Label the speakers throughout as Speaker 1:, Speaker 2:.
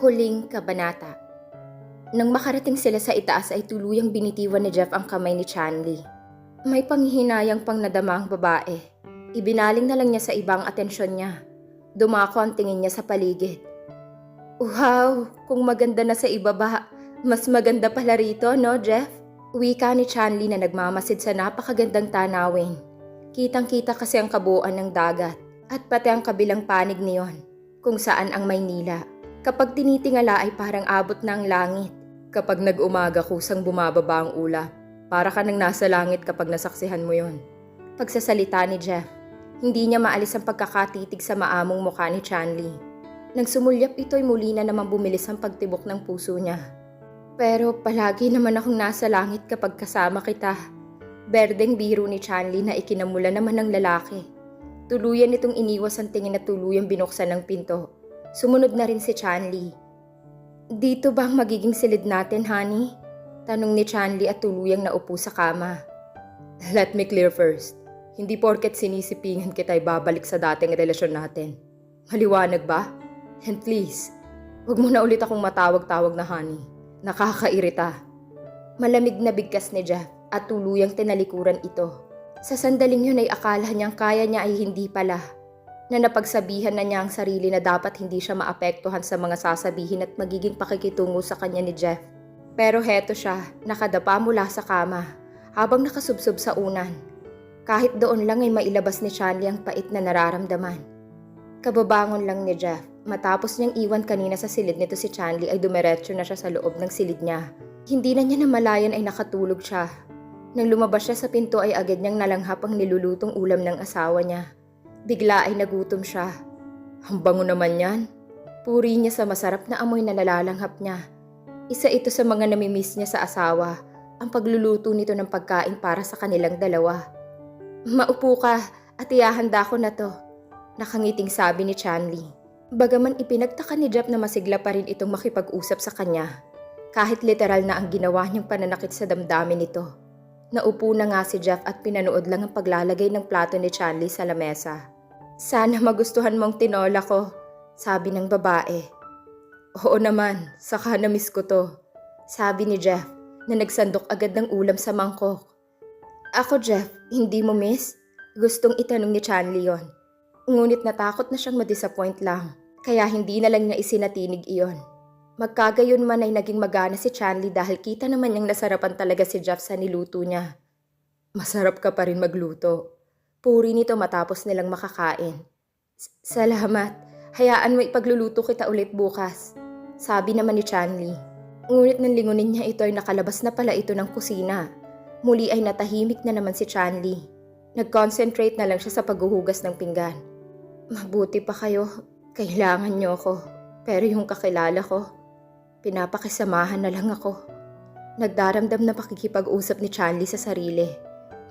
Speaker 1: Huling kabanata. Nang makarating sila sa itaas ay tuluyang binitiwan ni Jeff ang kamay ni Chanley. May panghihinayang pang nadama ang babae. Ibinaling na lang niya sa ibang atensyon niya. Dumako ang tingin niya sa paligid. Wow, kung maganda na sa ibaba, mas maganda pala rito, no Jeff? Wika ni Chanley na nagmamasid sa napakagandang tanawin. Kitang-kita kasi ang kabuuan ng dagat at pati ang kabilang panig niyon, kung saan ang Maynila. Kapag tinitingala ay parang abot na ang langit. Kapag nag-umaga kusang bumababa ang ulap, para ka nang nasa langit kapag nasaksihan mo yon. Pagsasalita ni Jeff, hindi niya maalis ang pagkakatitig sa maamong mukha ni Chanley. Nang sumulyap ito'y muli na namang bumilis ang pagtibok ng puso niya. Pero palagi naman akong nasa langit kapag kasama kita. Berdeng biro ni Chanley na ikinamula naman ng lalaki. Tuluyan itong iniwas ang tingin na tuluyang binuksan ng pinto. Sumunod na rin si Chanley. Dito ba ang magiging silid natin, honey? Tanong ni Chanley at tuluyang naupo sa kama. Let me clear first. Hindi porket sinisipingan kita'y babalik sa dating relasyon natin. Maliwanag ba? And please, huwag mo na ulit akong matawag-tawag na honey. Nakakairita. Malamig na bigkas ni Jeff at tuluyang tinalikuran ito. Sa sandaling yun ay akala niyang kaya niya ay hindi pala. Na napagsabihan na niya ang sarili na dapat hindi siya maapektuhan sa mga sasabihin at magiging pakikitungo sa kanya ni Jeff. Pero heto siya, nakadapa mula sa kama, habang nakasubsob sa unan. Kahit doon lang ay mailabas ni Chanley ang pait na nararamdaman. Kababangon lang ni Jeff, matapos niyang iwan kanina sa silid nito si Chanley ay dumiretso na siya sa loob ng silid niya. Hindi na niya namalayan ay nakatulog siya. Nang lumabas siya sa pinto ay agad niyang nalanghap ang nilulutong ulam ng asawa niya. Bigla ay nagutom siya. Ang bango naman yan. Puri niya sa masarap na amoy na nalalanghap niya. Isa ito sa mga namimiss niya sa asawa, ang pagluluto nito ng pagkain para sa kanilang dalawa. Maupo ka at ihahanda ko na to, nakangiting sabi ni Chanley. Bagaman ipinagtaka ni Jeff na masigla pa rin itong makipag-usap sa kanya, kahit literal na ang ginawa niyang pananakit sa damdamin nito. Naupo na nga si Jeff at pinanood lang ang paglalagay ng plato ni Chanley sa lamesa. Sana magustuhan mong tinola ko, sabi ng babae. Oo naman, saka na-miss ko to, sabi ni Jeff na nagsandok agad ng ulam sa mangkok. Ako Jeff, hindi mo miss? Gustong itanong ni Chanley yon. Ngunit natakot na siyang madisappoint lang, kaya hindi na lang niya isinatinig iyon. Magkagayon man ay naging magana si Chanley dahil kita naman niyang nasarapan talaga si Jeff sa niluto niya. Masarap ka pa rin magluto. Puri nito matapos nilang makakain. Salamat. Hayaan mo ipagluluto kita ulit bukas, sabi naman ni Chanley. Ngunit nang lingunin niya ito ay nakalabas na pala ito ng kusina. Muli ay natahimik na naman si Chanley. Nag-concentrate na lang siya sa paghuhugas ng pinggan. Mabuti pa kayo. Kailangan niyo ako. Pero yung kakilala ko, pinapakisamahan na lang ako. Nagdaramdam na pakikipag-usap ni Chanley sa sarili.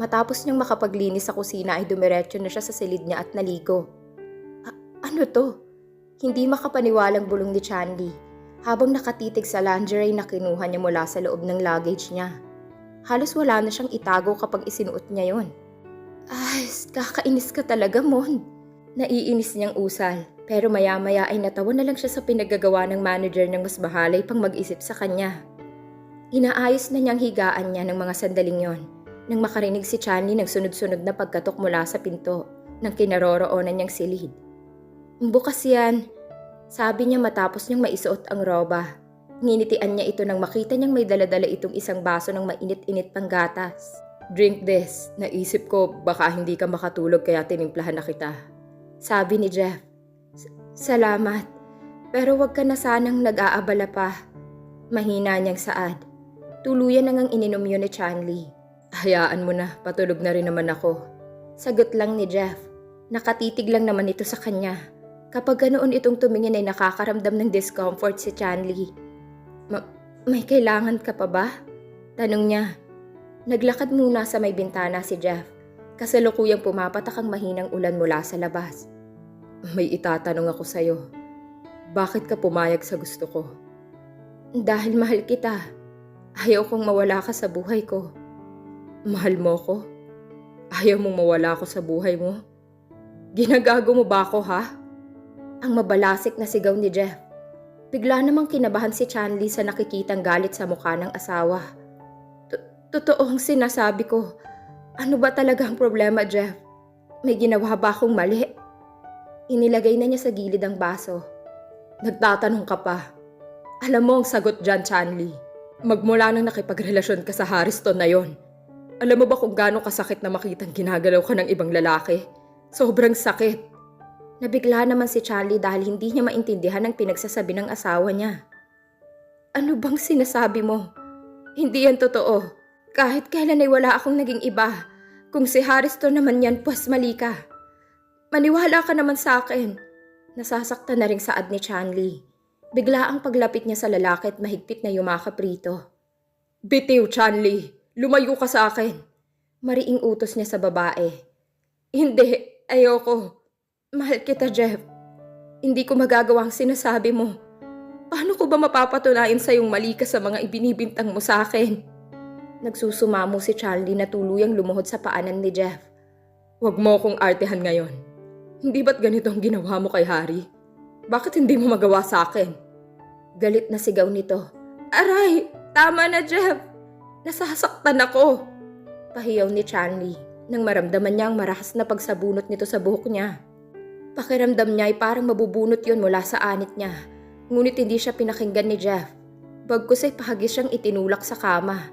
Speaker 1: Matapos niyang makapaglinis sa kusina ay dumiretso na siya sa silid niya at naligo. Ano to? Hindi makapaniwalang bulong ni Chanley habang nakatitig sa lingerie na kinuha niya mula sa loob ng luggage niya. Halos wala na siyang itago kapag isinuot niya yon. Ay, kakainis ka talaga, Mon. Naiinis niyang usal. Pero maya-maya ay natawa na lang siya sa pinagagawa ng manager ng mas bahalay pang mag-isip sa kanya. Inaayos na niyang higaan niya ng mga sandaling yon nang makarinig si Chanley ng sunod-sunod na pagkatok mula sa pinto ng kinaroroonan niyang silid. Bukas yan, sabi niya matapos niyang maisuot ang roba. Nginitian niya ito nang makita niyang may daladala itong isang baso ng mainit-init pang gatas. Drink this, naisip ko baka hindi ka makatulog kaya tinimplahan na kita, sabi ni Jeff. Salamat, pero wag ka na sanang nag-aabala pa. Mahina niyang saad. Tuluyan na ngang ininom yun ni Chanley. Hayaan mo na, patulog na rin naman ako, sagot lang ni Jeff. Nakatitig lang naman ito sa kanya. Kapag ganoon itong tumingin ay nakakaramdam ng discomfort si Chanley. May kailangan ka pa ba? Tanong niya. Naglakad muna sa may bintana si Jeff. Kasalukuyang pumapatak ang mahinang ulan mula sa labas. May itatanong ako sa'yo. Bakit ka pumayag sa gusto ko? Dahil mahal kita. Ayaw kong mawala ka sa buhay ko. Mahal mo ko? Ayaw mong mawala ako sa buhay mo? Ginagago mo ba ako, ha? Ang mabalasik na sigaw ni Jeff. Bigla namang kinabahan si Chanli sa nakikitang galit sa mukha ng asawa. Totoo ang sinasabi ko. Ano ba talaga ang problema, Jeff? May ginawa ba akong mali? Inilagay na niya sa gilid ang baso. Nagtatanong ka pa. Alam mo ang sagot dyan, Chanli. Magmula nang nakipagrelasyon ka sa Harrison na yon. Alam mo ba kung gaano kasakit na makitang ginagalaw ka ng ibang lalaki? Sobrang sakit. Nabigla naman si Chanli dahil hindi niya maintindihan ang pinagsasabi ng asawa niya. Ano bang sinasabi mo? Hindi yan totoo. Kahit kailan ay wala akong naging iba. Kung si Harrison naman yan, pues mali ka. Maniwala ka naman sa akin. Nasasaktan na ring saad ni Chanli. Bigla ang paglapit niya sa lalaki at mahigpit na yumakap rito. Bitiw, Chanli. Lumayo ka sa akin. Mariing utos niya sa babae. Hindi, ayoko. Mahal kita, Jeff. Hindi ko magagawa ang sinasabi mo. Paano ko ba mapapatunayan sa iyong mali ka sa mga ibinibintang mo sa akin? Nagsusumamo si Chanli na tuluyang lumuhod sa paanan ni Jeff. Huwag mo akong artehan ngayon. Hindi ba't ganito ang ginawa mo kay Harry? Bakit hindi mo magawa sa akin? Galit na sigaw nito. Aray! Tama na, Jeff! Nasasaktan ako! Pahiyaw ni Chanli nang maramdaman niya ang marahas na pagsabunot nito sa buhok niya. Pakiramdam niya ay parang mabubunot yon mula sa anit niya. Ngunit hindi siya pinakinggan ni Jeff. Bagkus ay pahagis siyang itinulak sa kama.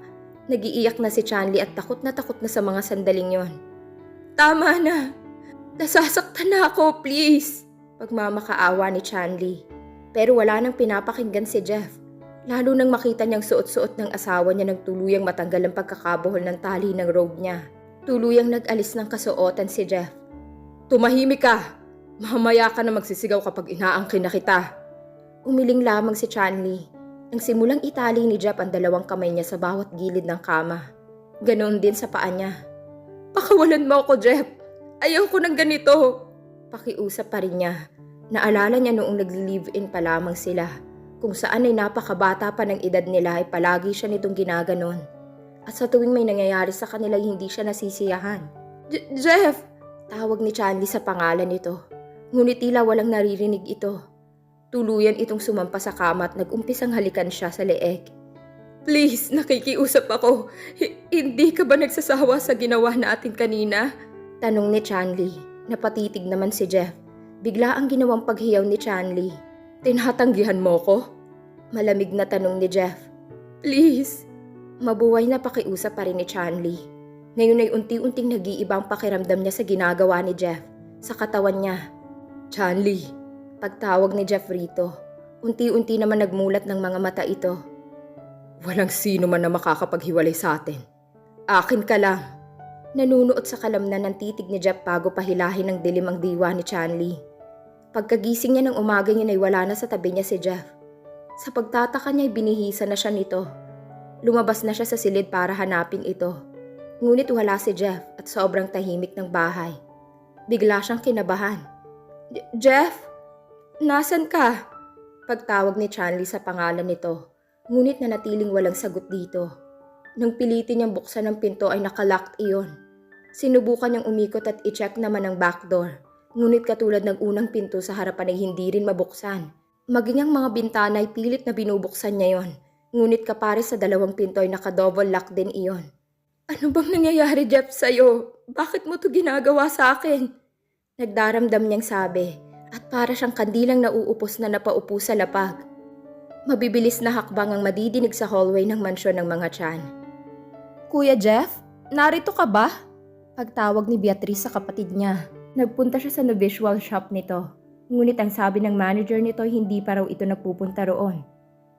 Speaker 1: Nagiiyak na si Chanli at takot na sa mga sandaling yon. Tama na! Nasasaktan na ako, please! Pagmamakaawa ni Chanli. Pero wala nang pinapakinggan si Jeff. Lalo nang makita niyang suot-suot ng asawa niya nang tuluyang matanggal ang pagkakabuhol ng tali ng robe niya. Tuluyang nag-alis ng kasuotan si Jeff. Tumahimik ka! Mamaya ka na magsisigaw kapag inaangkin na kita. Umiling lamang si Chanli. Nang simulang itali ni Jeff ang dalawang kamay niya sa bawat gilid ng kama. Ganoon din sa paa niya. Pakawalan mo ako, Jeff! Ayaw ko ng ganito! Pakiusap pa rin niya. Naalala niya noong nagli-live-in pa lamang sila. Kung saan ay napakabata pa ng edad nila ay palagi siya nitong ginaganon. At sa tuwing may nangyayari sa kanila hindi siya nasisiyahan. Jeff! Tawag ni Chanli sa pangalan nito. Ngunit tila walang naririnig ito. Tuluyan itong sumampa sa kama at nag-umpisang halikan siya sa leeg. Please, nakikiusap ako. Hindi ka ba nagsasawa sa ginawa natin kanina? Tanong ni Chanli. Napatitig naman si Jeff. Bigla ang ginawang paghiyaw ni Chanli. Tinatanggihan mo ko? Malamig na tanong ni Jeff. Please. Mabuhay na pakiusap pa rin ni Chanli. Ngayon ay unti-unting nag-iibang pakiramdam niya sa ginagawa ni Jeff. Sa katawan niya. Chanli. Pagtawag ni Jeff rito. Unti-unti naman nagmulat ng mga mata ito. Walang sino man na makakapaghiwalay sa atin. Akin ka lang. Nanunuot sa kalamnan ng titig ni Jeff bago pahilahin ng dilim ang diwa ni Chanli. Pagkagising niya ng umaga yun ay wala na sa tabi niya si Jeff. Sa pagtataka niya ay binihisa na siya nito. Lumabas na siya sa silid para hanapin ito. Ngunit wala si Jeff at sobrang tahimik ng bahay. Bigla siyang kinabahan. Jeff? Nasaan ka? Pagtawag ni Chanli sa pangalan nito. Ngunit nanatiling walang sagot dito. Nang pilitin niyang buksan ang pinto ay nakalocked iyon. Sinubukan niyang umikot at i-check naman ang back door. Ngunit katulad ng unang pinto sa harapan ay hindi rin mabuksan. Maging ang mga bintana ay pilit na binubuksan niya yon. Ngunit kapares sa dalawang pinto ay naka-double lock din iyon. Ano bang nangyayari, Jeff, sa'yo? Bakit mo to ginagawa sa akin? Nagdaramdam niyang sabi at para siyang kandilang nauupos na napaupo sa lapag. Mabibilis na hakbang ang madidinig sa hallway ng mansyon ng mga tiyan. Kuya Jeff, narito ka ba? Pagtawag ni Beatrice sa kapatid niya. Nagpunta siya sa visual shop nito. Ngunit ang sabi ng manager nito hindi pa raw ito nagpupunta roon.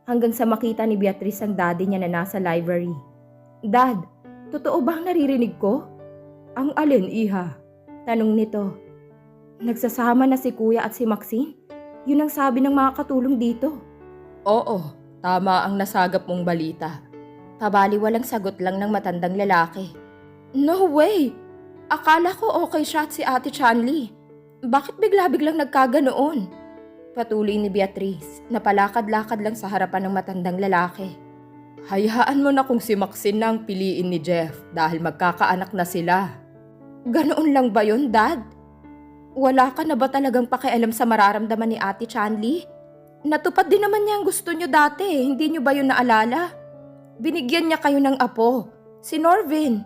Speaker 1: Hanggang sa makita ni Beatrice ang daddy niya na nasa library. Dad, totoo bang naririnig ko? Ang alin, iha? Tanong nito. Nagsasama na si kuya at si Maxine? Yun ang sabi ng mga katulong dito. Oo, tama ang nasagap mong balita. Pabaliwalang sagot lang ng matandang lalaki. No way! Akala ko okay siya at si Ate Chanli. Bakit bigla-biglang nagkaganoon? Patuloy ni Beatrice, napalakad-lakad lang sa harapan ng matandang lalaki. Hayaan mo na kung si Maxine na ang piliin ni Jeff dahil magkakaanak na sila. Ganoon lang ba yun, Dad? Wala ka na ba talagang pakialam sa mararamdaman ni Ate Chanli? Natupad din naman niya ang gusto niyo dati, hindi niyo ba yun naalala? Binigyan niya kayo ng apo, si Norvin.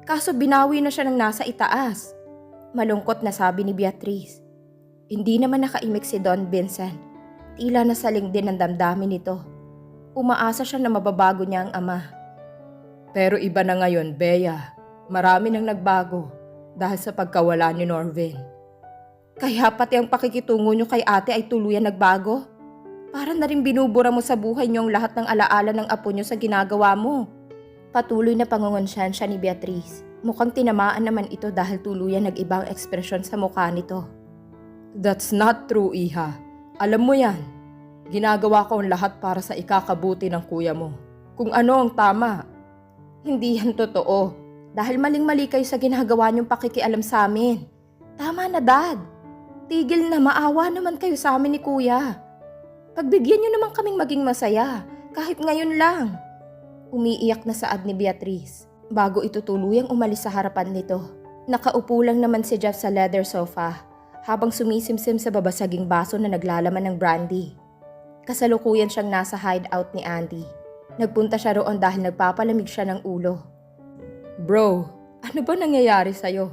Speaker 1: Kaso binawi na siya ng nasa itaas. Malungkot na sabi ni Beatrice. Hindi naman nakaimik si Don Vincent. Tila nasaling din ang damdamin nito. Umaasa siya na mababago niya ang ama. Pero iba na ngayon, Bea. Marami nang nagbago dahil sa pagkawala ni Norvin. Kaya pati ang pakikitungo niyo kay ate ay tuluyan nagbago? Para na rin binubura mo sa buhay niyo ang lahat ng alaala ng apo niyo sa ginagawa mo. Patuloy na pangungonsyansya ni Beatrice. Mukhang tinamaan naman ito dahil tuluyan nag-ibang ekspresyon sa mukha nito. That's not true, Iha. Alam mo yan. Ginagawa ko ang lahat para sa ikakabuti ng kuya mo. Kung ano ang tama. Hindi yan totoo. Dahil maling-mali kayo sa ginagawa niyong pakikialam sa amin. Tama na, Dad. Tigil na, maawa naman kayo sa amin ni kuya. Pagbigyan niyo naman kaming maging masaya, kahit ngayon lang. Umiiyak na saad ni Beatrice, bago ito tuluyang umalis sa harapan nito. Nakaupo lang naman si Jeff sa leather sofa, habang sumisimsim sa babasaging baso na naglalaman ng brandy. Kasalukuyan siyang nasa hideout ni Andy. Nagpunta siya roon dahil nagpapalamig siya ng ulo. Bro, ano ba nangyayari sa'yo?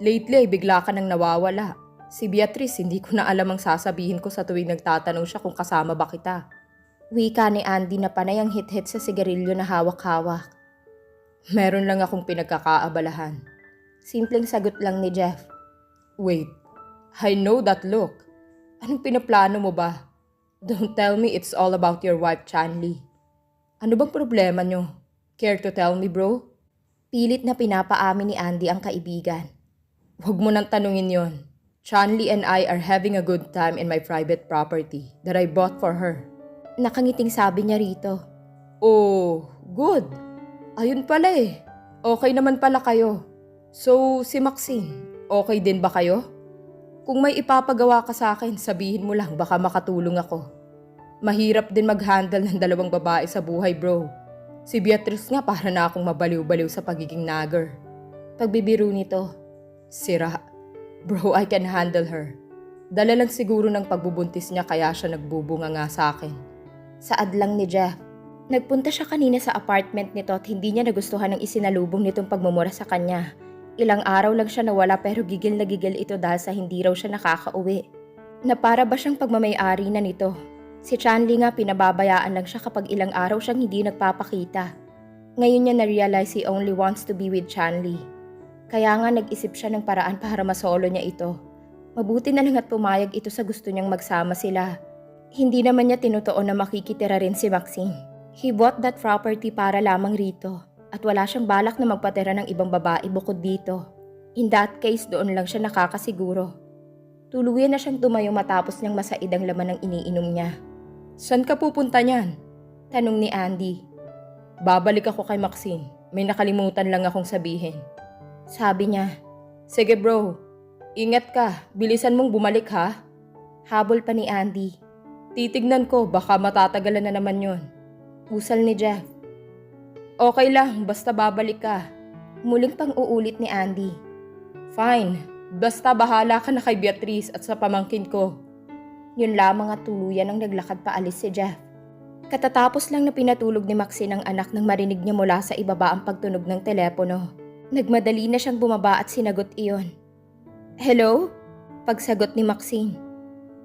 Speaker 1: Lately, bigla ka nang nawawala. Si Beatrice, hindi ko na alam ang sasabihin ko sa tuwing nagtatanong siya kung kasama ba kita. Wika ni Andy na panay ang hit-hit sa sigarilyo na hawak-hawak. Meron lang akong pinagkakaabalahan. Simpleng sagot lang ni Jeff. Wait, I know that look. Anong pinaplano mo ba? Don't tell me it's all about your wife, Chanli. Ano bang problema nyo? Care to tell me, bro? Pilit na pinapaamin ni Andy ang kaibigan. Huwag mo nang tanungin yon. Chanli and I are having a good time in my private property that I bought for her. Nakangiting sabi niya rito. Oh, good. Ayun pala eh. Okay naman pala kayo. So, si Maxine, okay din ba kayo? Kung may ipapagawa ka sa akin, sabihin mo lang, baka makatulong ako. Mahirap din mag-handle ng dalawang babae sa buhay, bro. Si Beatrice nga para na akong mabaliw-baliw sa pagiging nagger. Pagbibiro nito, sira. Bro, I can handle her. Dala lang siguro ng pagbubuntis niya kaya siya nagbubunga nga sa akin. Saad lang ni Jeff. Nagpunta siya kanina sa apartment nito at hindi niya nagustuhan ang isinalubong nitong pagmumura sa kanya. Ilang araw lang siya nawala pero gigil na gigil ito dahil sa hindi raw siya nakakauwi. Na para ba siyang pagmamay-ari na nito? Si Chanli nga pinababayaan lang siya kapag ilang araw siyang hindi nagpapakita. Ngayon niya na-realize he only wants to be with Chanli. Kaya nga nag-isip siya ng paraan para masolo niya ito. Mabuti na lang at pumayag ito sa gusto niyang magsama sila. Hindi naman niya tinutuon na makikitira rin si Maxine. He bought that property para lamang rito at wala siyang balak na magpatira ng ibang babae bukod dito. In that case, doon lang siya nakakasiguro. Tuluyan na siyang tumayo matapos niyang masaid ang laman ng iniinom niya. Saan ka pupunta niyan? Tanong ni Andy. Babalik ako kay Maxine. May nakalimutan lang akong sabihin. Sabi niya, sige bro, ingat ka, bilisan mong bumalik ha. Habol pa ni Andy. Titignan ko, baka matatagalan na naman yon. Pusal ni Jeff. Okay lang, basta babalik ka. Muling pang uulit ni Andy. Fine, basta bahala ka na kay Beatrice at sa pamangkin ko. Yun lamang at tuluyan ang naglakad paalis si Jeff. Katatapos lang na pinatulog ni Maxine ang anak nang marinig niya mula sa ibaba ang pagtunog ng telepono. Nagmadali na siyang bumaba at sinagot iyon. Hello? Pagsagot ni Maxine.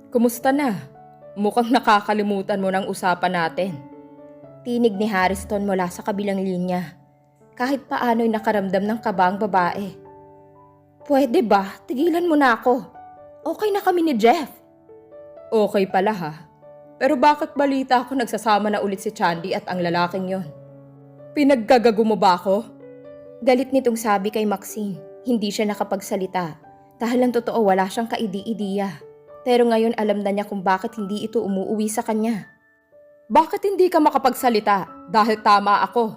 Speaker 1: Kumusta na? Mukhang nakakalimutan mo ng usapan natin. Tinig ni Harrison mula sa kabilang linya. Kahit paano'y nakaramdam ng kaba ang babae. Pwede ba? Tigilan mo na ako. Okay na kami ni Jeff. Okay pala ha. Pero bakit balita ako nagsasama na ulit si Chanli at ang lalaking yon? Pinaggagago mo ba ako? Galit nitong sabi kay Maxine. Hindi siya nakapagsalita. Dahil ang totoo wala siyang kaidi-idiya. Pero ngayon alam na niya kung bakit hindi ito umuuwi sa kanya. Bakit hindi ka makapagsalita? Dahil tama ako.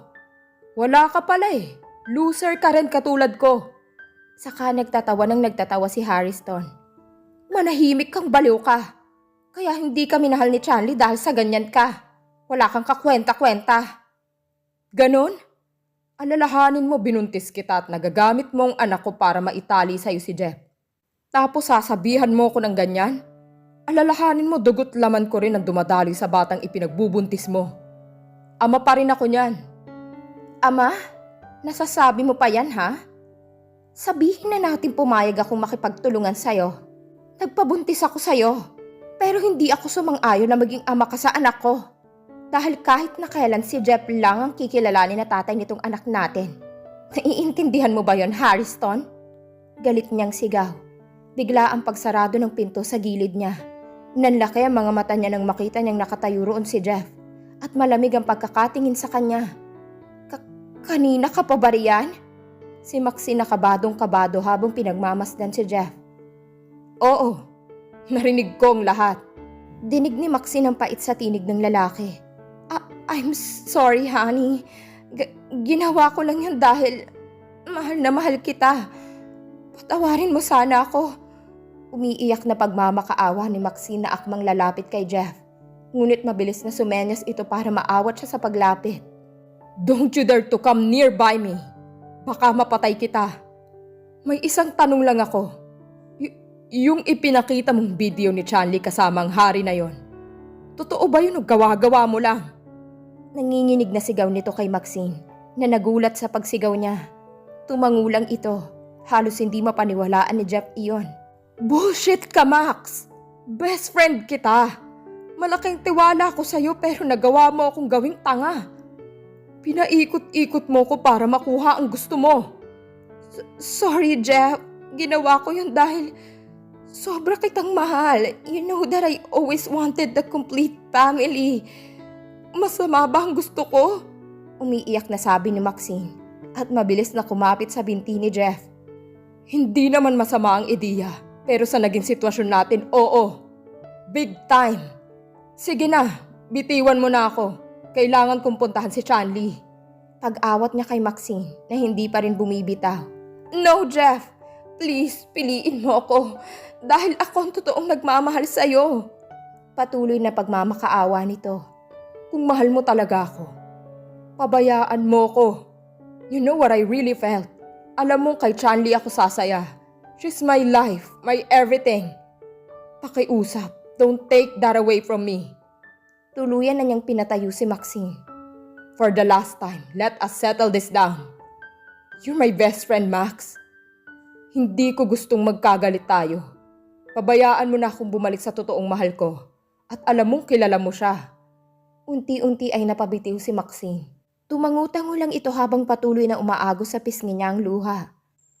Speaker 1: Wala ka pala eh. Loser ka rin katulad ko. Saka nagtatawa ng nagtatawa si Harrison. Manahimik kang baliw ka. Kaya hindi ka minahal ni Chanli dahil sa ganyan ka. Wala kang kakwenta-kwenta. Ganon? Alalahanin mo binuntis kita at nagagamit mo ang anak ko para maitali sa'yo si Jeff. Tapos sasabihan mo ko ng ganyan?
Speaker 2: Alalahanin mo, dugot laman ko rin ang dumadali sa batang ipinagbubuntis mo. Ama pa rin ako niyan.
Speaker 1: Ama, nasasabi mo pa yan ha? Sabihin na natin pumayag akong makipagtulungan sa'yo. Nagpabuntis ako sa'yo, pero hindi ako sumang-ayon na maging ama ka sa anak ko. Dahil kahit na kailan si Jeff lang ang kikilalanin na tatay nitong anak natin. Naiintindihan mo ba yon, Harrison? Galit niyang sigaw. Bigla ang pagsarado ng pinto sa gilid niya. Nanlaki ang mga mata niya nang makita niyang nakatayo roon si Jeff at malamig ang pagkakatingin sa kanya. Kanina ka pa ba riyan? Si Maxine nakabadong-kabado habang pinagmamasdan si Jeff.
Speaker 2: Oo, narinig ko ang lahat.
Speaker 1: Dinig ni Maxine ang pait sa tinig ng lalaki. I'm sorry, honey. Ginawa ko lang yun dahil mahal na mahal kita. Patawarin mo sana ako. Umiiyak na pagmamakaawa ni Maxine na akmang lalapit kay Jeff. Ngunit mabilis na sumenyas ito para maawat siya sa paglapit.
Speaker 2: Don't you dare to come nearby me. Baka mapatay kita. May isang tanong lang ako. Yung ipinakita mong video ni Chanli kasama ang hari na yon. Totoo ba yun o gawa-gawa mo lang?
Speaker 1: Nanginginig na sigaw nito kay Maxine na nagulat sa pagsigaw niya. Tumangulang ito. Halos hindi mapaniwalaan ni Jeff iyon.
Speaker 2: Bullshit ka, Max! Best friend kita! Malaking tiwala ko sa'yo pero nagawa mo akong gawing tanga. Pinaikot-ikot mo ko para makuha ang gusto mo.
Speaker 1: Sorry, Jeff. Ginawa ko yun dahil sobra kitang mahal. You know that I always wanted the complete family. Masama ba ang gusto ko? Umiiyak na sabi ni Maxine at mabilis na kumapit sa binti ni Jeff.
Speaker 2: Hindi naman masama ang ideya. Pero sa naging sitwasyon natin, oo. Big time. Sige na, bitiwan mo na ako. Kailangan kong puntahan si Chanli.
Speaker 1: Pag-awat niya kay Maxine na hindi pa rin bumibitaw. No, Jeff. Please, piliin mo ako. Dahil ako ang totoong nagmamahal sa'yo. Patuloy na pagmamakaawa nito.
Speaker 2: Kung mahal mo talaga ako, pabayaan mo ko. You know what I really felt? Alam mo kay Chanli ako sasaya. She's my life, my everything. Pakiusap, don't take that away from me.
Speaker 1: Tuluyan na niyang pinatayo si Maxine.
Speaker 2: For the last time, let us settle this down. You're my best friend, Max. Hindi ko gustong magkagalit tayo. Pabayaan mo na akong bumalik sa totoong mahal ko. At alam mong kilala mo siya.
Speaker 1: Unti-unti ay napabitiw si Maxine. Tumangutango lang ito habang patuloy na umaagos sa pisngi niya ang luha.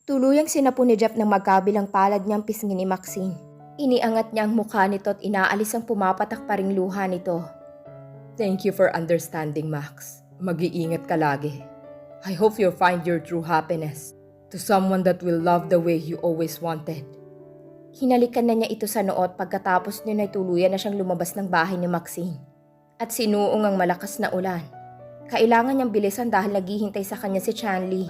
Speaker 1: Tuluyang sinapo ni Jeff ng magkabilang palad niyang pisngi ni Maxine. Iniangat niya ang mukha nito at inaalis ang pumapatak pa ring luha nito.
Speaker 2: Thank you for understanding, Max. Mag-iingat ka lagi. I hope you'll find your true happiness to someone that will love the way you always wanted.
Speaker 1: Hinalikan na niya ito sa noo at pagkatapos niya ay tuluyan na siyang lumabas ng bahay ni Maxine. At sinuong ang malakas na ulan. Kailangan niyang bilisan dahil naghihintay sa kanya si Chanli.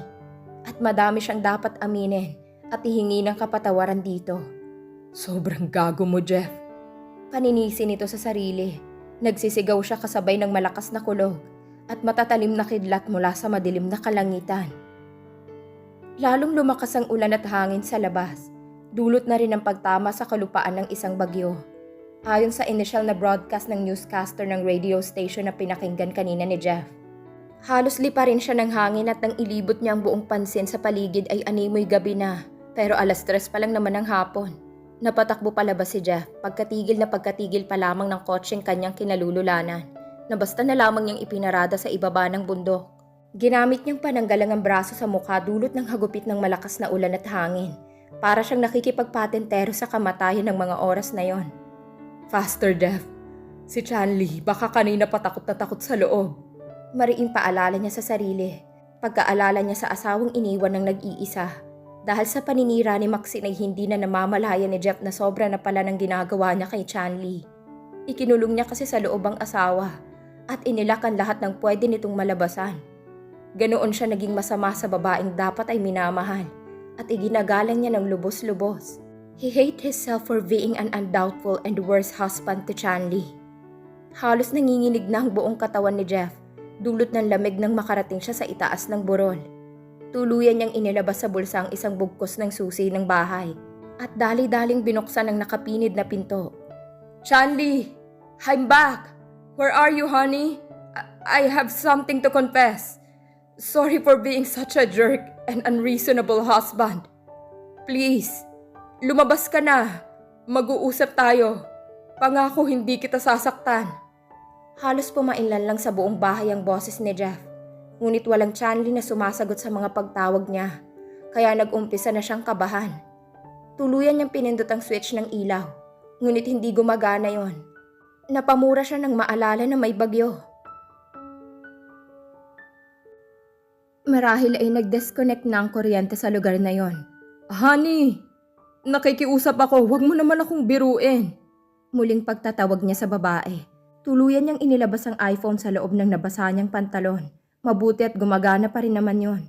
Speaker 1: At madami siyang dapat aminin at ihingi ng kapatawaran dito.
Speaker 2: Sobrang gago mo, Jeff.
Speaker 1: Paninisi nito sa sarili. Nagsisigaw siya kasabay ng malakas na kulog at matatalim na kidlat mula sa madilim na kalangitan. Lalong lumakas ang ulan at hangin sa labas. Dulot na rin ang pagtama sa kalupaan ng isang bagyo. Ayon sa initial na broadcast ng newscaster ng radio station na pinakinggan kanina ni Jeff. Halos lipa rin siya ng hangin at nang ilibot niya ang buong pansin sa paligid ay animoy gabi na. Pero 3:00 pa lang naman ng hapon. Napatakbo palabas si Jeff pagkatigil pa lamang ng kotseng kanyang kinalululanan na basta na lamang niyang ipinarada sa ibaba ng bundok. Ginamit niyang pananggalang ang braso sa mukha dulot ng hagupit ng malakas na ulan at hangin. Para siyang nakikipagpatentero sa kamatayan ng mga oras na yon.
Speaker 2: Faster, Jeff. Si Chanli baka kanina pa takot na takot sa loob.
Speaker 1: Mariing paalala niya sa sarili. Pagkaalala niya sa asawang iniwan ng nag-iisa. Dahil sa paninira ni Maxine ay hindi na namamalaya ni Jeff na sobra na pala ng ginagawa niya kay Chanli. Ikinulong niya kasi sa loob ang asawa at inilakan lahat ng pwede nitong malabasan. Ganoon siya naging masama sa babaeng dapat ay minamahal at iginagalang niya ng lubos-lubos. He hated himself for being an undoubtful and worse husband to Chanli. Halos nanginginig na ang buong katawan ni Jeff. Dulot ng lamig nang makarating siya sa itaas ng burol. Tuluyan niyang inilabas sa bulsa ang isang bugkos ng susi ng bahay at dali-daling binuksan ang nakapinid na pinto.
Speaker 2: Chanli, I'm back. Where are you, honey? I have something to confess. Sorry for being such a jerk and unreasonable husband. Please, lumabas ka na. Mag-uusap tayo. Pangako hindi kita sasaktan.
Speaker 1: Halos pumainlan lang sa buong bahay ang boses ni Jeff. Ngunit walang Chanli na sumasagot sa mga pagtawag niya. Kaya nag-umpisa na siyang kabahan. Tuluyan niyang pinindot ang switch ng ilaw. Ngunit hindi gumagana yon. Napamura siya nang maalala na may bagyo. Marahil ay nag-disconnect na ang kuryente sa lugar na yon.
Speaker 2: Honey, nakikiusap ako. Huwag mo naman akong biruin.
Speaker 1: Muling pagtatawag niya sa babae. Tuluyan niyang inilabas ang iPhone sa loob ng nabasa niyang pantalon. Mabuti at gumagana pa rin naman yon.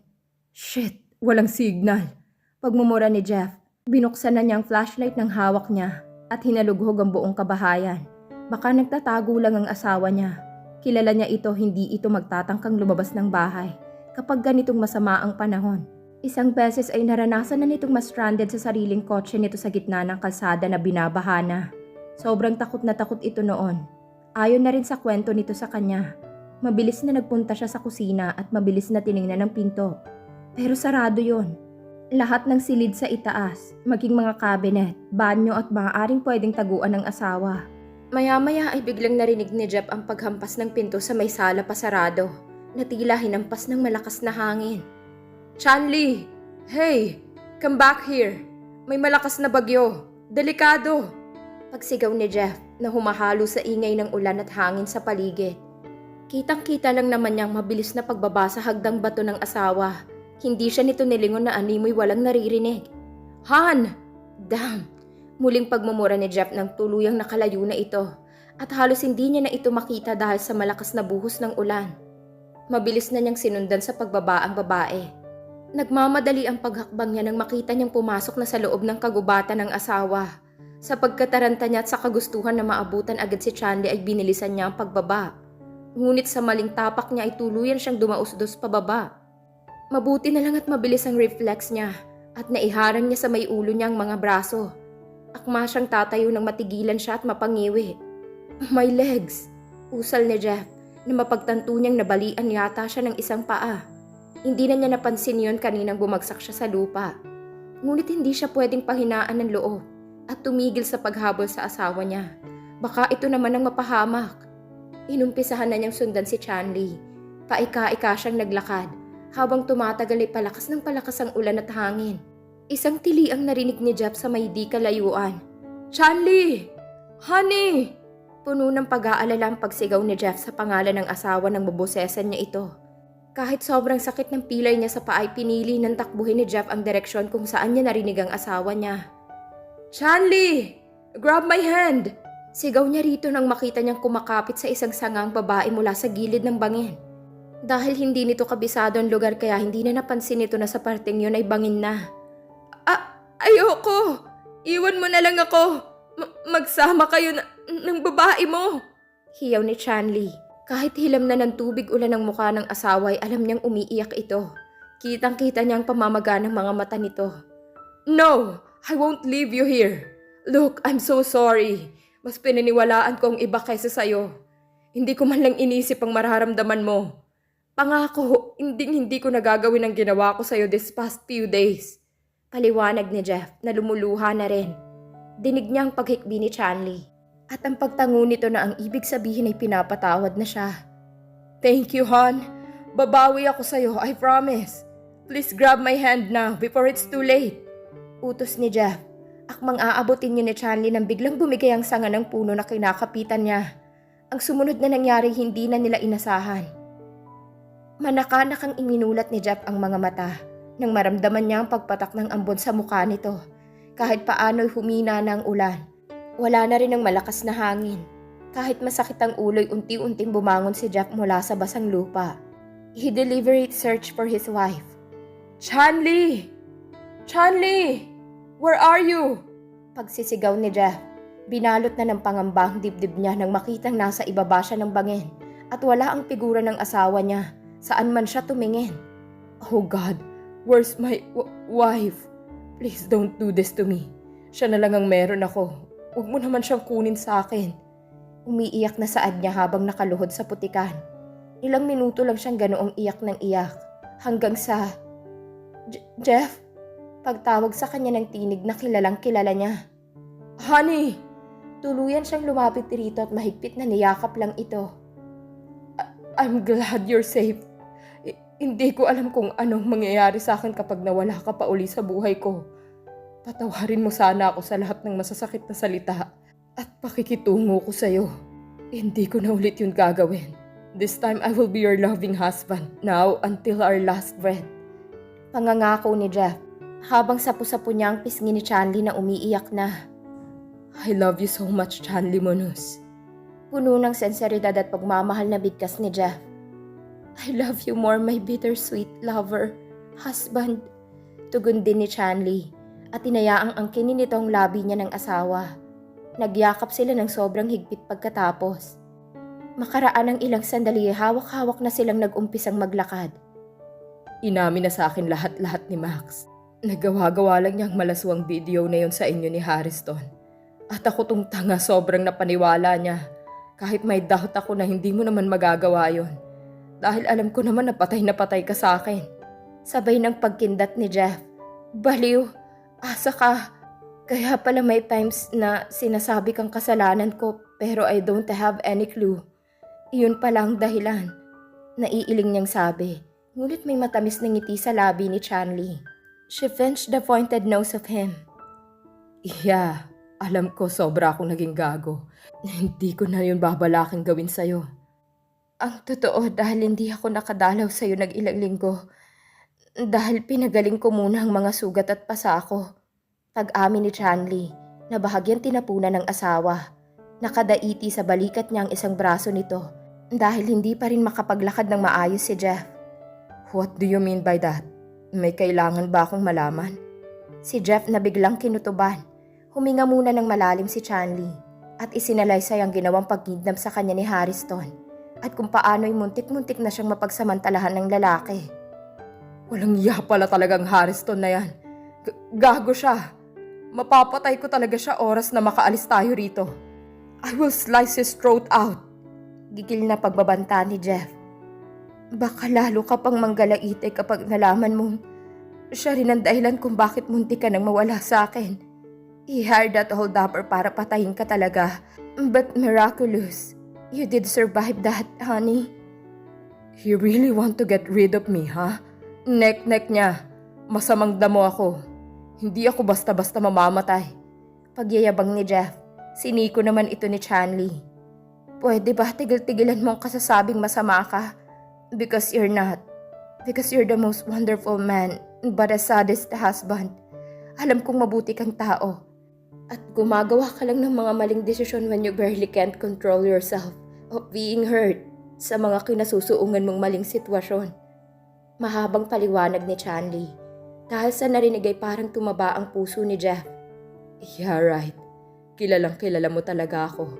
Speaker 2: Shit, walang signal.
Speaker 1: Pagmumura ni Jeff, binuksan na niya ang flashlight ng hawak niya at hinalughog ang buong kabahayan. Baka nagtatago lang ang asawa niya. Kilala niya ito, hindi ito magtatangkang lumabas ng bahay kapag ganitong masama ang panahon. Isang beses ay naranasan na nitong ma-stranded sa sariling kotse nito sa gitna ng kalsada na binabaha na. Sobrang takot na takot ito noon. Ayon na rin sa kwento nito sa kanya. Mabilis na nagpunta siya sa kusina at mabilis na tiningnan ang pinto. Pero sarado yon. Lahat ng silid sa itaas, maging mga cabinet, banyo at maaaring pwedeng taguan ng asawa. Maya-maya ay biglang narinig ni Jeff ang paghampas ng pinto sa may sala pa sarado, na tila hinampas ng malakas na hangin.
Speaker 2: Chanli! Hey! Come back here! May malakas na bagyo! Delikado!
Speaker 1: Pagsigaw ni Jeff na humahalo sa ingay ng ulan at hangin sa paligid. Kitang-kita lang naman niyang mabilis na pagbaba sa hagdang bato ng asawa. Hindi siya nito nilingon na animoy walang naririnig.
Speaker 2: Han!
Speaker 1: Damn! Muling pagmumura ni Jeff ng tuluyang nakalayo na ito at halos hindi niya na ito makita dahil sa malakas na buhos ng ulan. Mabilis na niyang sinundan sa pagbaba ang babae. Nagmamadali ang paghakbang niya nang makita niyang pumasok na sa loob ng kagubatan ng asawa. Sa pagkataranta niya at sa kagustuhan na maabutan agad si Chanli ay binilisan niya ang pagbaba. Ngunit sa maling tapak niya ay tuluyan siyang dumausdos pababa. Mabuti na lang at mabilis ang reflex niya at naiharang niya sa may ulo niya ang mga braso. Akma siyang tatayo nang matigilan siya at mapangiwi. My legs! Usal ni Jeff na mapagtanto niyang nabalian yata siya ng isang paa. Hindi na niya napansin yon kaninang bumagsak siya sa lupa. Ngunit hindi siya pwedeng pahinaan ng loob at tumigil sa paghabol sa asawa niya. Baka ito naman ang mapahamak. Inumpisahan na niyang sundan si Chanli. Paika-ika siyang naglakad habang tumatagal ay palakas ng palakas ang ulan at hangin. Isang tili ang narinig ni Jeff sa may di kalayuan.
Speaker 2: Chanli! Honey!
Speaker 1: Puno ng pag-aalala ang pagsigaw ni Jeff sa pangalan ng asawa nang mabosesan niya ito. Kahit sobrang sakit ng pilay niya sa paa ay pinili ng takbuhin ni Jeff ang direksyon kung saan niya narinig ang asawa niya.
Speaker 2: Chanli! Grab my hand!
Speaker 1: Sigaw niya rito nang makita niyang kumakapit sa isang sangang babae mula sa gilid ng bangin. Dahil hindi nito kabisado ang lugar kaya hindi na napansin nito na sa parteng yun ay bangin na.
Speaker 2: Ayoko! Iwan mo na lang ako! Magsama kayo ng babae mo!
Speaker 1: Hiyaw ni Chanli. Kahit hilam na ng tubig ulan ang mukha ng asawa ay alam niyang umiiyak ito. Kitang-kita niya ang pamamaga ng mga mata nito.
Speaker 2: No! I won't leave you here! Look, I'm so sorry. Mas pinaniwalaan ko ang iba kaysa sa'yo. Hindi ko man lang inisip ang mararamdaman mo. Pangako, hindi ko nagagawin ang ginawa ko sa'yo this past few days.
Speaker 1: Paliwanag ni Jeff na lumuluha na rin. Dinig niya ang paghikbi ni Chanli. At ang pagtango nito na ang ibig sabihin ay pinapatawad na siya.
Speaker 2: Thank you, hon. Babawi ako sa'yo, I promise. Please grab my hand now before it's too late.
Speaker 1: Utos ni Jeff. Akmang aabutin niya ni Chanli nang biglang bumigay ang sanga ng puno na kinakapitan niya. Ang sumunod na nangyari hindi na nila inasahan. Manakanakang iminulat ni Jeff ang mga mata nang maramdaman niya ang pagpatak ng ambon sa mukha nito. Kahit paano'y humina na ang ulan. Wala na rin ang malakas na hangin. Kahit masakit ang ulo'y unti-unting bumangon si Jeff mula sa basang lupa. He deliberate search for his wife.
Speaker 2: Chanli! Chanli! Where are you?
Speaker 1: Pagsisigaw ni Jeff. Binalot na ng pangamba ang dibdib niya nang makitang nasa ibaba siya ng bangin at wala ang figura ng asawa niya saan man siya tumingin.
Speaker 2: Oh God, where's my wife? Please don't do this to me. Siya na lang ang meron ako. Huwag mo naman siyang kunin sa akin.
Speaker 1: Umiiyak na saad niya habang nakaluhod sa putikan. Ilang minuto lang siyang ganoong iyak ng iyak. Hanggang sa... Jeff? Pagtawag sa kanya ng tinig na kilalang kilala niya.
Speaker 2: Honey!
Speaker 1: Tuluyan siyang lumapit rito at mahigpit na niyakap lang ito.
Speaker 2: I'm glad you're safe. Hindi ko alam kung anong mangyayari sa akin kapag nawala ka pa uli sa buhay ko. Patawarin mo sana ako sa lahat ng masasakit na salita at pakikitungo ko sa'yo. Hindi ko na ulit yun gagawin. This time I will be your loving husband, now until our last breath.
Speaker 1: Pangangako ni Jeff, habang sapu-sapu niya ang pisngi ni Chanli na umiiyak na.
Speaker 2: I love you so much, Chanli Munoz.
Speaker 1: Puno ng senseridad at pagmamahal na bigkas ni Jeff. I love you more, my bittersweet lover, husband. Tugon din ni Chanli at inayaang angkinin nito ang labi niya ng asawa. Nagyakap sila ng sobrang higpit pagkatapos. Makaraan ng ilang sandali, hawak-hawak na silang nag-umpisang maglakad.
Speaker 2: Inamin na sa akin lahat-lahat ni Max. Nagawa-gawa lang niyang malaswang video na yon sa inyo ni Harrison. At ako tong tanga sobrang napaniwala niya. Kahit may doubt ako na hindi mo naman magagawa yon. Dahil alam ko naman na patay ka sa akin.
Speaker 1: Sabay ng pagkindat ni Jeff. Baliw, asa ka. Kaya pala may times na sinasabi kang kasalanan ko pero I don't have any clue. Iyon pala ang dahilan. Naiiling niyang sabi. Ngunit may matamis na ngiti sa labi ni Chanli. She pinched the pointed nose of him.
Speaker 2: Yeah, alam ko sobra akong naging gago. Hindi ko na yun babalaking gawin sa'yo.
Speaker 1: Ang totoo dahil hindi ako nakadalaw sa'yo nag-ilang linggo. Dahil pinagaling ko muna ang mga sugat at pasa ko. Pag-amin ni Chanli na bahagyang tinapunan ng asawa. Nakadaiti sa balikat niya ang isang braso nito dahil hindi pa rin makapaglakad ng maayos si Jeff.
Speaker 2: What do you mean by that? May kailangan ba akong malaman?
Speaker 1: Si Jeff na biglang kinutuban. Huminga muna ng malalim si Chanli at isinalaysay ang ginawang pagkidnap sa kanya ni Harrison at kung paano'y muntik-muntik na siyang mapagsamantalahan ng lalaki.
Speaker 2: Walang iya pala talagang Harrison na yan. Gago siya. Mapapatay ko talaga siya oras na makaalis tayo rito. I will slice his throat out.
Speaker 1: Gigil na pagbabanta ni Jeff. Baka lalo ka pang manggalaite kapag nalaman mong siya rin ang dahilan kung bakit muntik ka nang mawala sa akin. He hired that hold-upper para patayin ka talaga. But miraculous. You did survive that, honey.
Speaker 2: You really want to get rid of me, ha? Nek-nek niya. Masamang damo ako. Hindi ako basta-basta mamamatay.
Speaker 1: Pagyayabang ni Jeff. Siniko naman ito ni Chanli. Pwede ba tigil-tigilan mong kasasabing masama ka? Because you're not. Because you're the most wonderful man, but the saddest husband. Alam kong mabuti kang tao. At gumagawa ka lang ng mga maling desisyon when you barely can't control yourself of being hurt sa mga kinasusuungan mong maling sitwasyon. Mahabang paliwanag ni Chanli. Dahil sa narinig ay parang tumaba ang puso ni Jeff.
Speaker 2: Yeah, right. Kilalang kilala mo talaga ako.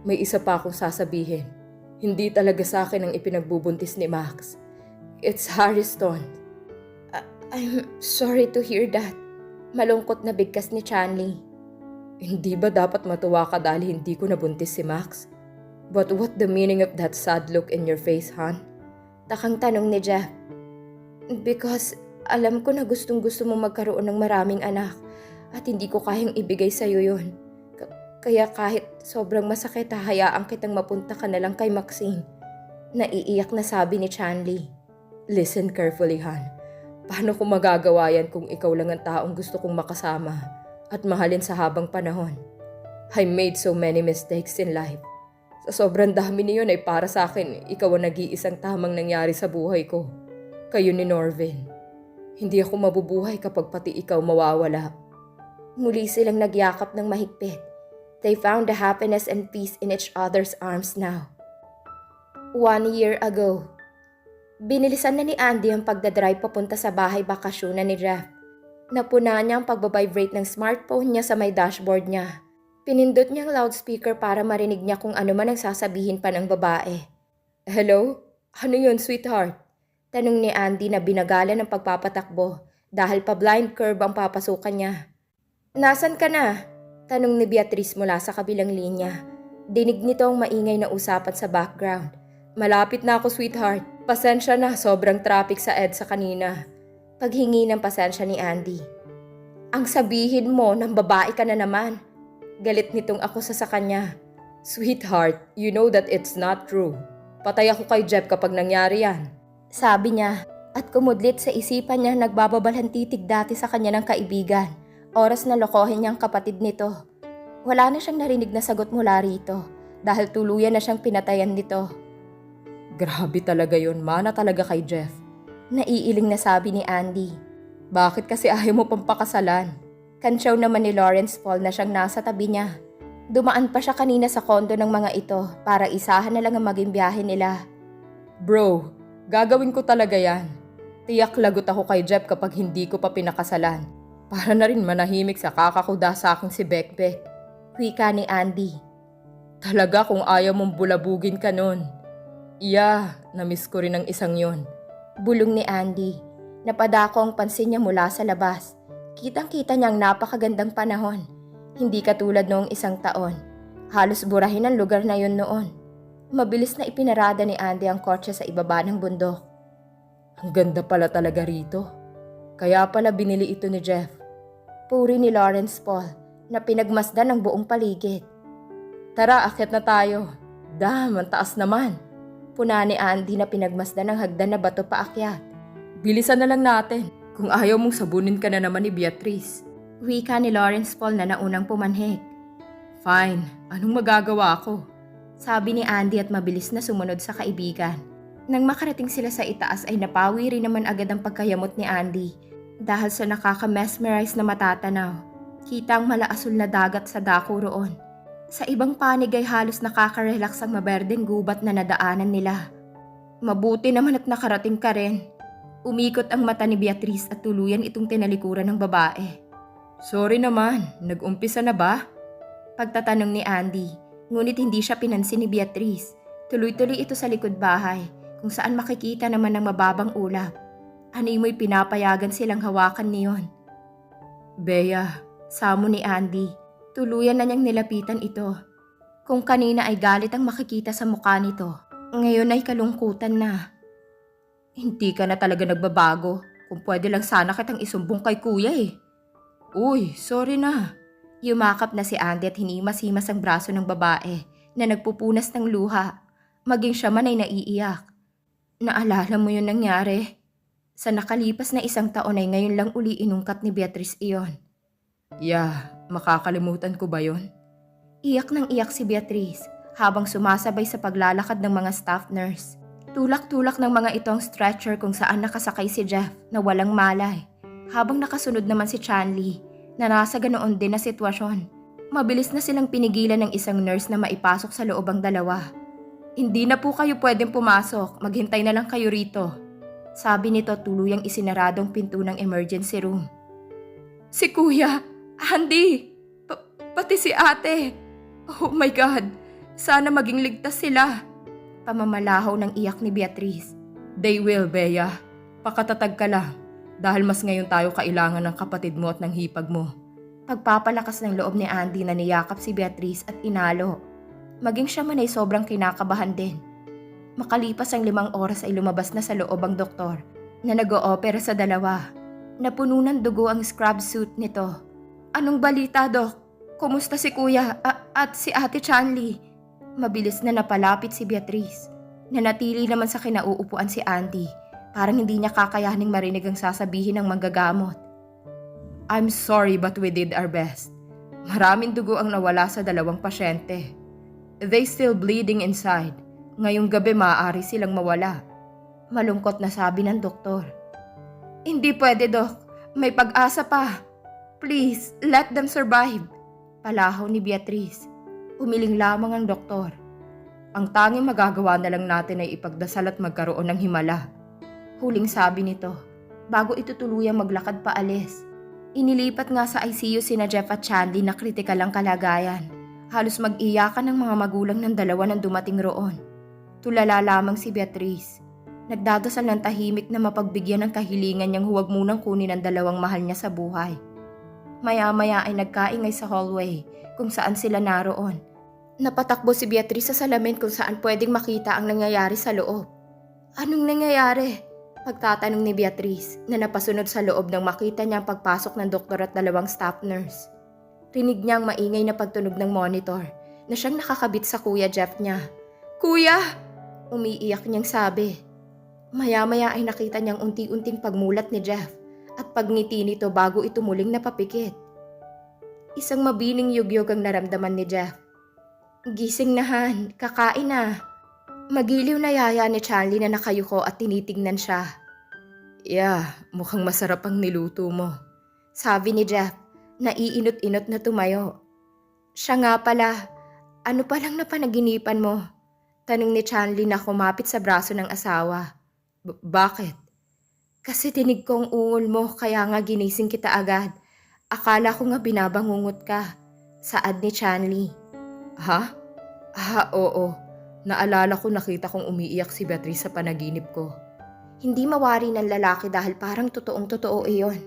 Speaker 2: May isa pa akong sasabihin. Hindi talaga sa akin ang ipinagbubuntis ni Max. It's Harrison.
Speaker 1: I'm sorry to hear that. Malungkot na bigkas ni Chanli.
Speaker 2: Hindi ba dapat matuwa ka dahil hindi ko nabuntis si Max? But what the meaning of that sad look in your face, hon?
Speaker 1: Takang tanong ni Jeff. Because alam ko na gustong gusto mo magkaroon ng maraming anak at hindi ko kayang ibigay sa'yo yun. Kaya kahit sobrang masakit, hahayaan kitang mapunta ka na lang kay Maxine. Naiiyak na sabi ni Chanli.
Speaker 2: Listen carefully, Han. Paano ko magagawa yan kung ikaw lang ang taong gusto kong makasama at mahalin sa habang panahon? I made so many mistakes in life. Sa sobrang dami niyon ay para sa akin, ikaw ang nag-iisang tamang nangyari sa buhay ko. Kayo ni Norvin. Hindi ako mabubuhay kapag pati ikaw mawawala.
Speaker 1: Muli silang nagyakap ng mahigpit. They found the happiness and peace in each other's arms now. 1 year ago, binilisan na ni Andy ang pagdadrive papunta sa bahay bakasyonan ni Jeff. Napuna niya ang pagbabibrate ng smartphone niya sa may dashboard niya. Pinindot niya ang loudspeaker para marinig niya kung ano man ang sasabihin pa ng babae.
Speaker 2: Hello? Ano yun, sweetheart?
Speaker 1: Tanong ni Andy na binagalan ng pagpapatakbo dahil pa blind curve ang papasukan niya. Nasaan ka na? Tanong ni Beatrice mula sa kabilang linya. Dinig nito ang maingay na usapan sa background. Malapit na ako, sweetheart. Pasensya na, sobrang traffic sa EDSA kanina. Paghingi ng pasensya ni Andy. Ang sabihin mo ng babae ka na naman. Galit nitong ako sa kanya. Sweetheart, you know that it's not true. Patay ako kay Jeff kapag nangyari yan. Sabi niya, at kumudlit sa isipan niya nagbababalhan titig dati sa kanya ng kaibigan. Oras na lokohin niyang kapatid nito. Wala na siyang narinig na sagot mula rito dahil tuluyan na siyang pinatayan nito.
Speaker 2: Grabe talaga yun, mana talaga kay Jeff.
Speaker 1: Naiiling na sabi ni Andy.
Speaker 2: Bakit kasi ayaw mo pang pakasalan?
Speaker 1: Kantsaw naman ni Lawrence Paul na siyang nasa tabi niya. Dumaan pa siya kanina sa kondo ng mga ito para isahan na lang ang maging biyahe nila.
Speaker 2: Bro, gagawin ko talaga yan. Tiyak lagot ako kay Jeff kapag hindi ko pa pinakasalan. Para na rin manahimik sa kakakuda sa akin si Bekbek.
Speaker 1: Wika ni Andy.
Speaker 2: Talaga kung ayaw mong bulabugin ka nun. Namiss ko rin ang isang yon.
Speaker 1: Bulong ni Andy. Napadako ang pansin niya mula sa labas. Kitang-kita niyang napakagandang panahon. Hindi katulad noong isang taon. Halos burahin ang lugar na yon noon. Mabilis na ipinarada ni Andy ang kotse sa ibaba ng bundok.
Speaker 2: Ang ganda pala talaga rito. Kaya pala binili ito ni Jeff.
Speaker 1: Puri ni Lawrence Paul na pinagmasdan ng buong paligid.
Speaker 2: Tara, akyat na tayo. Damn, ang taas naman.
Speaker 1: Puna ni Andy na pinagmasdan ng hagdan na bato paakyat.
Speaker 2: Bilisan na lang natin. Kung ayaw mong sabunin ka na naman ni Beatrice.
Speaker 1: Wika ni Lawrence Paul na naunang pumanhik.
Speaker 2: Fine, anong magagawa ko?
Speaker 1: Sabi ni Andy at mabilis na sumunod sa kaibigan. Nang makarating sila sa itaas ay napawi rin naman agad ang pagkayamot ni Andy dahil sa nakaka-mesmerize na matatanaw. Kita ang malaasul na dagat sa dako roon. Sa ibang panig ay halos nakaka-relax ang maberdeng gubat na nadaanan nila. Mabuti naman at nakarating ka rin. Umikot ang mata ni Beatrice at tuluyan itong tinalikuran ng babae.
Speaker 2: Sorry naman, nag-umpisa na ba?
Speaker 1: Pagtatanong ni Andy, ngunit hindi siya pinansin ni Beatrice. Tuloy-tuloy ito sa likod bahay kung saan makikita naman ng mababang ulap. Ani mo'y pinapayagan silang hawakan niyon.
Speaker 2: Bea,
Speaker 1: samo ni Andy, tuluyan na niyang nilapitan ito. Kung kanina ay galit ang makikita sa mukha nito, ngayon ay kalungkutan na.
Speaker 2: Hindi ka na talaga nagbabago. Kung pwede lang sana kitang isumbong kay kuya eh. Uy, sorry na.
Speaker 1: Yumakap na si Andy at hinimas-himas ang braso ng babae na nagpupunas ng luha. Maging siya man ay naiiyak. Naalala mo yun nangyari? Sa nakalipas na isang taon ay ngayon lang uli inungkat ni Beatrice iyon.
Speaker 2: Makakalimutan ko ba yun?
Speaker 1: Iyak nang iyak si Beatrice habang sumasabay sa paglalakad ng mga staff nurse. Tulak-tulak ng mga ito ang stretcher kung saan nakasakay si Jeff na walang malay. Habang nakasunod naman si Chanley na nasa ganoon din na sitwasyon. Mabilis na silang pinigilan ng isang nurse na maipasok sa loob ang dalawa. Hindi na po kayo pwedeng pumasok, maghintay na lang kayo rito. Sabi nito tuluyang isinaradong pinto ng emergency room.
Speaker 2: Si Kuya, Andy, pati si ate. Oh my God, sana maging ligtas sila.
Speaker 1: Pamamalahaw ng iyak ni Beatrice.
Speaker 2: They will, Bea. Pakatatag ka lang dahil mas ngayon tayo kailangan ng kapatid mo at ng hipag mo.
Speaker 1: Pagpapalakas ng loob ni Andy na niyakap si Beatrice at inalo. Maging siya man ay sobrang kinakabahan din. Makalipas ang 5 oras ay lumabas na sa loob ang doktor na nag-oopera sa dalawa. Napuno ng dugo ang scrub suit nito. Anong balita, Dok? Kumusta si Kuya at si Ate Chanley? Mabilis na napalapit si Beatrice. Nanatili naman sa kinauupuan si Andy. Parang hindi niya kakayaning marinig ang sasabihin ng manggagamot.
Speaker 2: I'm sorry but we did our best. Maraming dugo ang nawala sa 2 pasyente. They still bleeding inside. Ngayong gabi maaari silang mawala.
Speaker 1: Malungkot na sabi ng doktor. Hindi pwede, Dok. May pag-asa pa. Please, let them survive. Palahaw ni Beatrice. Umiling lamang ang doktor.
Speaker 2: Ang tanging magagawa na lang natin ay ipagdasal at magkaroon ng himala.
Speaker 1: Huling sabi nito, bago ito tuluyang maglakad paalis. Inilipat nga sa ICU sina Jeff at Chanley na kritikal ang kalagayan. Halos mag-iyakan ng mga magulang ng dalawa nang dumating roon. Tulala lamang si Beatrice. Nagdadasal ng tahimik na mapagbigyan ng kahilingan niyang huwag munang kunin ang 2 mahal niya sa buhay. Maya-maya ay nagkaingay sa hallway kung saan sila naroon. Napatakbo si Beatrice sa salamin kung saan pwedeng makita ang nangyayari sa loob. Anong nangyayari? Pagtatanong ni Beatrice na napasunod sa loob nang makita niya ang pagpasok ng doktor at 2 staff nurse. Rinig niya ang maingay na pagtunog ng monitor na siyang nakakabit sa Kuya Jeff niya. Kuya! Umiiyak niyang sabi. Maya-maya ay nakita niyang unti-unting pagmulat ni Jeff at pagngiti nito bago ito muling napapikit. Isang mabining yugyog ang naramdaman ni Jeff. Gising na Han, kakain na. Magiliw na yaya ni Chanli na nakayuko at tinitignan siya. Yeah, mukhang masarap ang niluto mo. Sabi ni Jeff, naiinot-inot na tumayo. Siya nga pala, ano palang napanaginipan mo? Tanong ni Chanli na kumapit sa braso ng asawa. Bakit? Kasi tinig ko ang ungol mo kaya nga ginising kita agad. Akala ko nga binabangungot ka. Saad ni Chanli. Ha? Oo. Naalala ko nakita kong umiiyak si Beatrice sa panaginip ko. Hindi mawari ng lalaki dahil parang totoong-totoo iyon.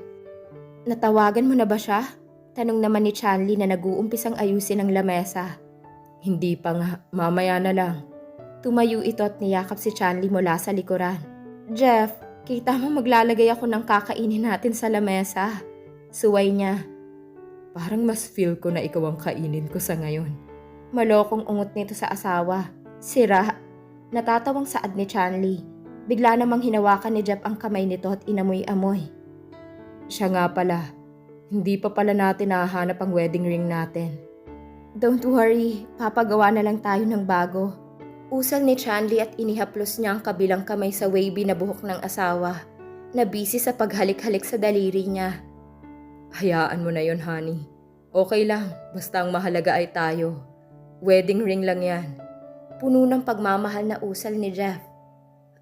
Speaker 1: Natawagan mo na ba siya? Tanong naman ni Chanli na nag-uumpisang ayusin ang lamesa. Hindi pa nga, mamaya na lang. Tumayo ito at niyakap si Chanli mula sa likuran. Jeff, kita mo maglalagay ako ng kakainin natin sa lamesa. Suway niya. Parang mas feel ko na ikaw ang kainin ko sa ngayon. Malokong ungot nito sa asawa. Sira. Natatawang saad ni Chanli. Bigla namang hinawakan ni Jeff ang kamay nito at inamoy-amoy. Siya nga pala. Hindi pa pala natin nahahanap ang wedding ring natin. Don't worry, papagawa na lang tayo ng bago. Usal ni Chanli at inihaplos niya ang kabilang kamay sa wavy na buhok ng asawa na busy sa paghalik-halik sa daliri niya. Hayaan mo na yon, honey. Okay lang, basta ang mahalaga ay tayo. Wedding ring lang yan. Puno ng pagmamahal na usal ni Jeff.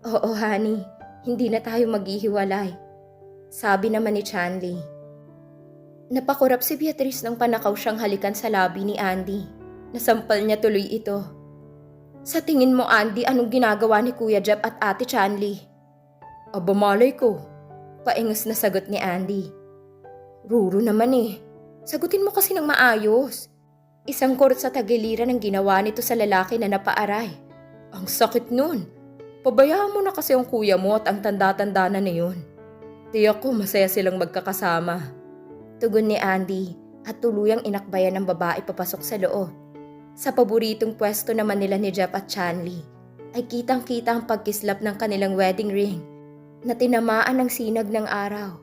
Speaker 1: Oo, honey, hindi na tayo maghihiwalay. Sabi naman ni Chanli. Napakurap si Beatrice nang panakaw siyang halikan sa labi ni Andy. Nasampal niya tuloy ito. Sa tingin mo, Andy, anong ginagawa ni Kuya Jeff at Ate Chanli? Aba malay ko. Paingos na sagot ni Andy. Ruro naman eh. Sagutin mo kasi ng maayos. Isang kurot sa tagiliran ang ginawa nito sa lalaki na napaaray. Ang sakit nun. Pabayaan mo na kasi ang kuya mo at ang tanda-tanda na yun. Tiyak ko masaya silang magkakasama. Tugon ni Andy at tuluyang inakbayan ng babae papasok sa loob. Sa paboritong pwesto naman nila ni Jeff at Chanli ay kitang-kita ang pagkislap ng kanilang wedding ring na tinamaan ng sinag ng araw.